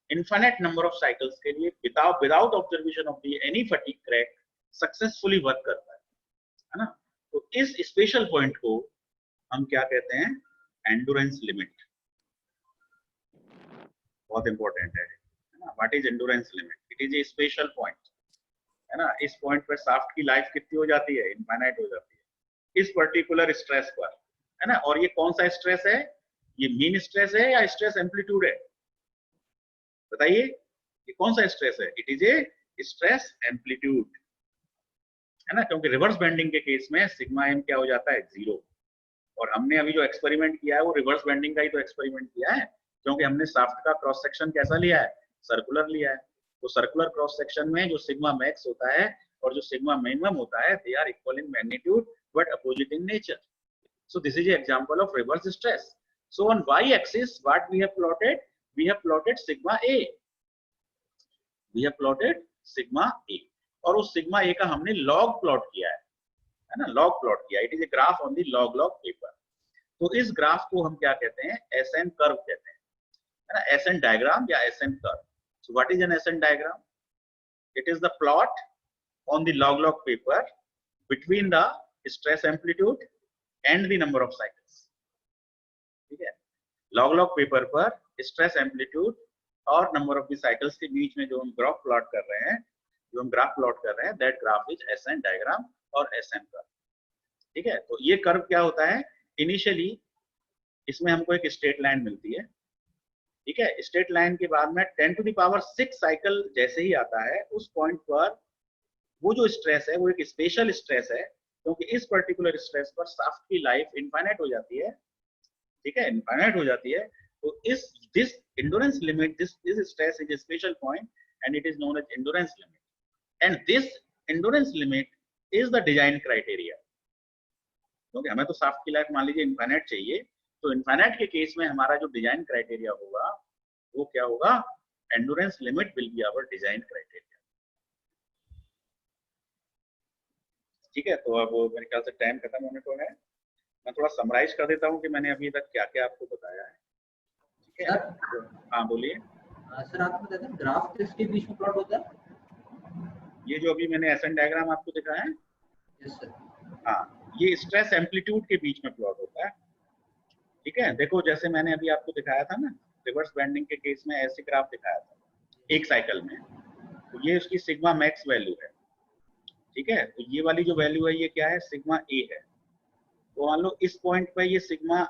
S1: infinite number of cycles के लिए without observation of the any fatigue crack successfully work करता है ना। तो इस स्पेशल पॉइंट को हम क्या कहते हैं? Endurance limit. बहुत इंपॉर्टेंट है ना, what is endurance limit? It is A special point, है ना। इस पॉइंट पर शाफ्ट की लाइफ कितनी हो जाती है? इनफाइनाइट हो जाती है इस पर्टिकुलर स्ट्रेस पर, है ना। और ये कौन सा स्ट्रेस है? ये मीन स्ट्रेस है या स्ट्रेस एम्पलीट्यूड है? बताइए, ये कौन सा स्ट्रेस है? It is A stress amplitude, है ना, क्योंकि रिवर्स बेंडिंग के केस में सिग्मा एम क्या हो जाता है? 0। और हमने अभी जो एक्सपेरिमेंट किया है वो रिवर्स बेंडिंग का ही तो एक्सपेरिमेंट किया है, क्योंकि हमने शाफ्ट का क्रॉस सेक्शन कैसा लिया है? सर्कुलर लिया है। तो सर्कुलर क्रॉस सेक्शन में जो सिग्मा मैक्स होता है और जो सिग्मा मिनिमम होता है, they are equal in magnitude but opposite in nature. So this is an example of reverse stress. So on y-axis, what we have plotted? We have plotted sigma A. We have plotted sigma A. और उस sigma A का हमने log plot किया है ना, log plot किया. It is a graph on the log paper. तो इस ग्राफ को हम क्या कहते हैं? SN curve कहते हैं, है ना, SN diagram या SN curve. So what is an SN diagram? It is the plot on the log paper between the stress amplitude and the number of cycles. ठीक है, log पेपर पर stress amplitude और number of the cycles के बीच में जो हम graph plot कर रहे हैं, that graph is SN diagram और एसएन कर्व। ठीक है, तो ये कर्व क्या होता है, इनिशियली इसमें हमको एक स्ट्रेट लाइन मिलती है। ठीक है, स्ट्रेट लाइन के बाद में 10 टू द पावर 6 साइकिल जैसे ही आता है, उस पॉइंट पर वो जो स्ट्रेस है वो एक स्पेशल स्ट्रेस है, क्योंकि इस पर्टिकुलर स्ट्रेस पर शाफ्ट की लाइफ इनफाइनाइट हो जाती है। ठीक है, इनफाइनाइट हो जाती है। तो this endurance limit, this stress is a special point and it is known as endurance limit, and this endurance limit is the design criteria। क्योंकि हमें तो शाफ्ट की लाइफ मान लीजिए इनफाइनाइट चाहिए, तो इनफाइनाइट के केस में हमारा जो डिजाइन क्राइटेरिया होगा वो क्या होगा, endurance limit will be our design criteria. ठीक है, तो अब मेरे ख्याल से टाइम खत्म होने को है। मैं थोड़ा समराइज कर देता हूँ कि मैंने अभी तक क्या क्या आपको बताया है। ठीक है, हाँ बोलिए।
S2: सर आप बता दें ग्राफ किसके बीच में प्लॉट होता है?
S1: ये जो अभी मैंने एसएन डायग्राम आपको दिखाया है,
S2: यस सर।
S1: हाँ, ये स्ट्रेस एम्पलीट्यूड के बीच में प्लॉट होता है। ठीक है, देखो जैसे मैंने अभी आपको दिखाया था ना, रिवर्स बेंडिंग के केस में ऐसे ग्राफ दिखाया था एक साइकिल में, तो ये उसकी सिग्मा मैक्स वैल्यू है। ठीक है, तो ये वाली जो वैल्यू है ये क्या है, सिग्मा ए है। तो मान लो इस पॉइंट पे ये सिग्मा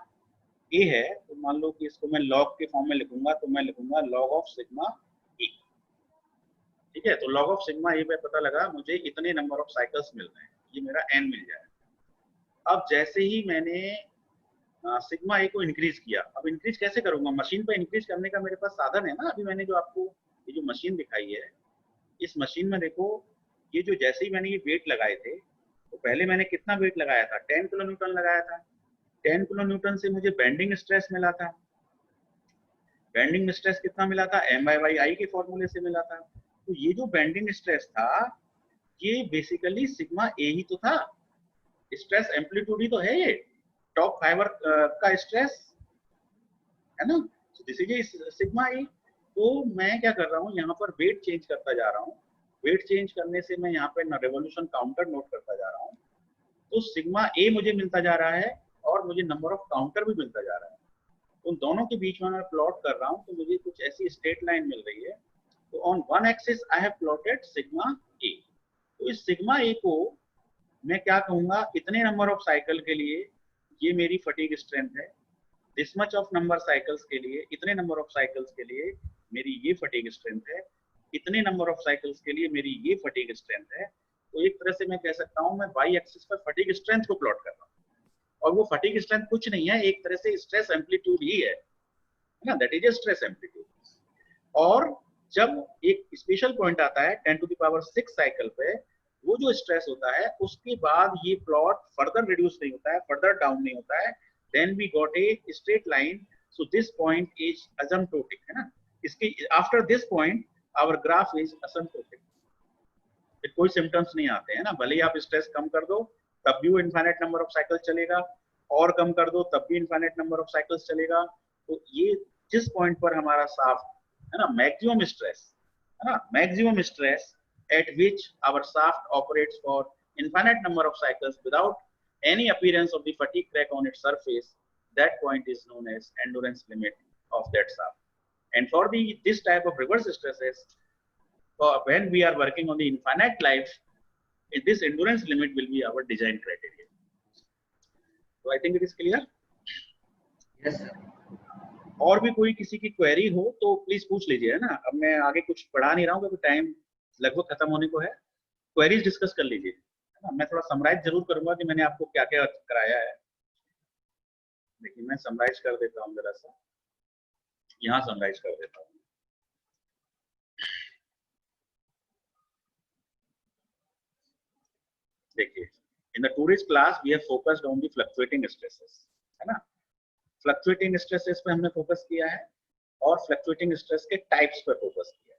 S1: ए है, तो मान लो कि इसको मैं लॉग के फॉर्म में लिखूंगा, तो मैं लिखूंगा लॉग ऑफ सिग्मा ई। ठीक है, तो लॉग ऑफ सिग्मा ए पे पता लगा मुझे इतने नंबर ऑफ साइकिल्स मिल रहे हैं, ये मेरा एन मिल जाएगा। अब जैसे ही मैंने सिग्मा ए को इंक्रीज किया, अब इंक्रीज कैसे करूंगा, मशीन पे इंक्रीज करने का मेरे पास साधन है ना। अभी मैंने जो आपको ये जो मशीन दिखाई है, इस मशीन में देखो ये जो जैसे ही मैंने ये वेट लगाए थे, तो पहले मैंने कितना वेट लगाया था, 10 किलो न्यूटन लगाया था। 10 किलो न्यूटन से मुझे बेंडिंग स्ट्रेस मिला था। बेंडिंग स्ट्रेस कितना मिला था, M/I के फॉर्मूले से मिला था। तो ये जो बेंडिंग स्ट्रेस था ये बेसिकली सिग्मा ए ही तो था, स्ट्रेस एम्पलीट्यूड ही तो है ये, टॉप फाइबर का स्ट्रेस है ना। This is sigma a. तो मैं क्या कर रहा हूँ, यहाँ पर वेट चेंज करता जा रहा हूँ। वेट चेंज करने से मैं यहाँ पे रिवोल्यूशन काउंटर नोट करता जा रहा हूँ, तो सिग्मा ए मुझे मिलता जा रहा है और मुझे नंबर ऑफ काउंटर भी मिलता जा रहा है। उन दोनों के बीच में मैं प्लॉट कर रहा हूँ, तो मुझे कुछ ऐसी स्ट्रेट लाइन मिल रही है। तो on one axis I have plotted sigma a. तो इस सिग्मा ए को मैं क्या कहूंगा, इतने नंबर ऑफ साइकिल के लिए ये मेरी फटीग स्ट्रेंथ है, this much of number cycles के लिए, इतने नंबर ऑफ साइकिल्स के लिए मेरी ये फटीग स्ट्रेंथ है, इतने नंबर ऑफ साइकिल्स के लिए मेरी ये फटीग स्ट्रेंथ है। तो एक तरह से मैं कह सकता हूँ मैं वाई एक्सिस पर फटीग स्ट्रेंथ को प्लॉट कर रहा हूँ, और वो फटीग स्ट्रेंथ कुछ नहीं है, एक तरह से स्ट्रेस एम्पलीट्यूड ही है ना, that is a stress amplitude. और जब एक स्पेशल पॉइंट आता है 10 टू द पावर 6 साइकिल पे, वो जो स्ट्रेस होता है उसके बाद ये प्लॉट फर्दर रिड्यूस नहीं होता है, फर्दर डाउन नहीं होता है, then we got a straight line. So this point is asymptotic, है ना। इसके after this point our graph is asymptotic, कोई सिम्टम्स नहीं आते हैं ना। भले ही आप स्ट्रेस कम कर दो तब भी वो इनफाइनाइट नंबर ऑफ साइकिल्स चलेगा, और कम कर दो तब भी इनफाइनाइट नंबर ऑफ साइकिल्स चलेगा। तो ये जिस पॉइंट पर हमारा शाफ्ट है ना, मैक्सिमम स्ट्रेस है ना, maximum stress at which our shaft operates for infinite number of cycles without any appearance of the fatigue crack on its surface, that point is known as endurance limit of that shaft. And for this type of reverse stresses, when we are working on the infinite life, this endurance limit will be our design criteria. So I think it is clear.
S2: Yes sir.
S1: और भी कोई किसी की query हो तो please पूछ लीजिए, है ना। अब मैं आगे कुछ पढ़ा नहीं रहा हूँ क्योंकि टाइम लगभग खत्म होने को है, क्वेरीज डिस्कस कर लीजिए, है ना। मैं थोड़ा समराइज जरूर करूंगा कि मैंने आपको क्या क्या कराया है। देखिए मैं समराइज कर देता हूँ, जरा सा यहाँ समराइज कर देता हूँ। देखिए, in the tourist class we have focused on the fluctuating stresses, है ना। फ्लक्चुएटिंग स्ट्रेसेस पे हमने फोकस किया है और फ्लक्चुएटिंग स्ट्रेस के टाइप्स पे फोकस किया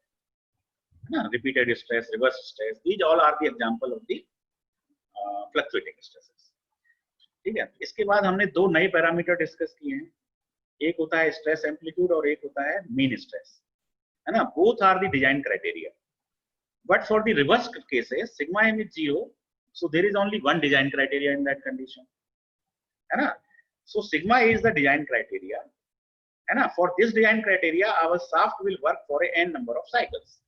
S1: है ना। Repeated stress, reverse stress, these all are the example of the fluctuating stresses. ठीक है, इसके बाद हमने दो नए पैरामीटर डिस्कस किए हैं, एक होता है स्ट्रेस एम्पलीट्यूड और एक होता है मीन स्ट्रेस, है ना। Both are the design criteria, but for the reverse cases sigma m is 0, so there is only one design criteria in that condition, है ना। So sigma A is the design criteria है ना? For this design criteria, our shaft will work for a n number of cycles.